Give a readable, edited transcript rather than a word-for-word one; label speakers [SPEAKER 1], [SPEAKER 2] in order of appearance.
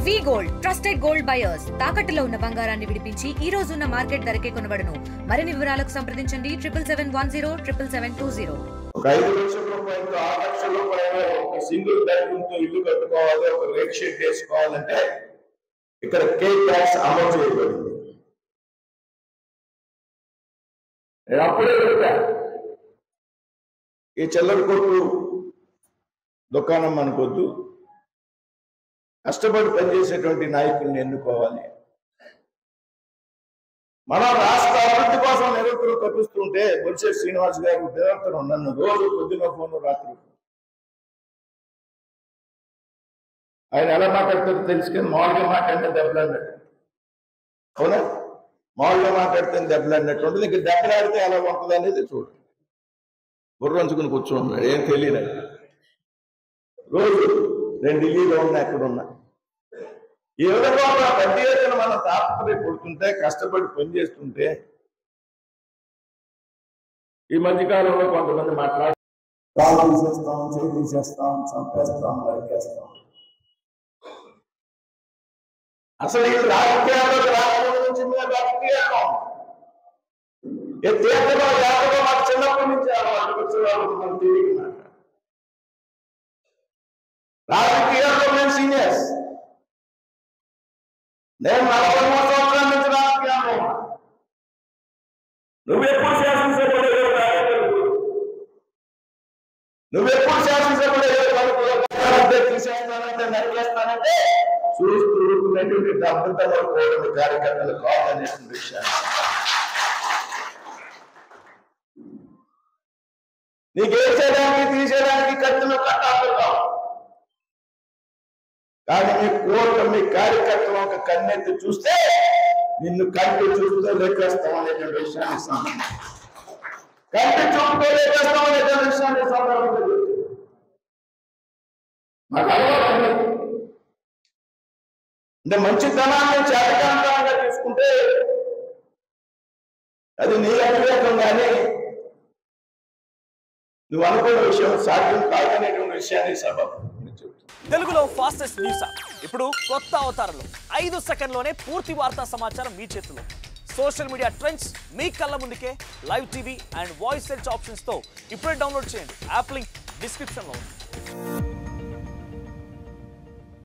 [SPEAKER 1] వి gold trusted gold buyers తాకట్టులో ఉన్న బంగారాన్ని విడిపించి ఈ రోజు ఉన్న మార్కెట్ ధరకే కొనబడును. మరిన్ని వివరాలకు సంప్రదించండి 7710
[SPEAKER 2] ఒక 5 లక్షల రూపాయలతో 6 లక్షల రూపాయలు ఒక సింగిల్ బెడ్రూమ్ తో ఇల్లు కట్టుకోవాలి, ఒక రేక్ షెడ్ వేసుకోవాలంటే ఇక్కడ కే ట్యాక్స్ అమలు చేయబడింది. నేను అప్పుడే చెప్పాను, ఈ చిల్లర కొట్టు దుకాణం అనుకోద్దు, కష్టపడి పనిచేసేటువంటి నాయకుల్ని ఎన్నుకోవాలి. మన రాష్ట్ర అభివృద్ధి కోసం నిరంతరం తప్పిస్తుంటే బొలిశెట్టి శ్రీనివాస్ గారు నిరంతరం నన్ను రోజు పొద్దున ఫోన్ రాత్రి ఆయన ఎలా మాట్లాడతారో తెలుసుకొని మామూలుగా మాట్లాడితే దెబ్బలాడినట్టు. అవునా? మామూలుగా మాట్లాడితే దెబ్బలాడినట్టు ఉంటుంది. ఇంక దెబ్బలాడితే ఎలా ఉంటుంది అనేది చూడు. బుర్రంచుకుని కూర్చోన్నాడు, ఏం తెలియదు. రోజు నేను ఢిల్లీలో ఉన్నా, ఎక్కడున్నా ఈ విధంగా పెద్ద ఎత్తున మనం తాపత్రయపడుతుంటే, కష్టపడి పనిచేస్తుంటే, ఈ మధ్యకాలంలో కొంతమంది మాట్లాడు కాలు తీసేస్తాం, చేయి తీసేస్తాం, చంపేస్తాం, నరికేస్తాం. అసలు ఈ రాజకీయాల్లో రాష్ట్రం నుంచి మేము రాజకీయాలు ఏ తీర్థలో యాత్రలో మాకు చిన్నప్పటి నుంచి మనం తెలియదు. రాజకీయాల్లో మేము సీనియర్స్. నేను 43 సంవత్సరాల నుంచి రాజకీయాల్లో. నువ్వెప్పుడు శాసనసభ్యుడు, నువ్వెప్పుడు శాసనసభ్యుడు తీసేస్తానంటే, నరికేస్తానంటే చూస్తూ ఊరుకున్నటువంటి డబ్బుతో కోరిన కార్యకర్తలు కావాలనేటువంటి విషయాన్ని నీకు వేసేదానికి తీసేదానికి ఖర్చులు కట్టాడుతున్నావు. కానీ మీ కోరిక, మీ కార్యకర్తలు ఒక కన్నెత్తి చూస్తే నిన్ను కంటి చూపుతో లెక్కేస్తాం అనేటువంటి విషయాన్ని కంటి చూపుతో లెక్కేస్తాం అనేటువంటి విషయాన్ని సందర్భంగా మాకు అలవాటు. అంటే మంచితనాన్ని చారిత్రాంతంగా తీసుకుంటే అది నీ అవివేకం, కానీ నువ్వు అనుకున్న విషయం సాధ్యం కాదనేటువంటి విషయాన్ని సభ
[SPEAKER 3] తెలుగులో ఫాస్టెస్ట్ న్యూస్ యాప్ ఇప్పుడు కొత్త అవతారంలో 5 సెకండ్లోనే పూర్తి వార్తా సమాచారం మీ చేతిలో. సోషల్ మీడియా ట్రెండ్స్ మీ కళ్ళ ముందుకే live TV and voice search options తో ఇప్పుడే డౌన్లోడ్ చేయండి. యాప్ లింక్ డిస్క్రిప్షన్లో ఉంది.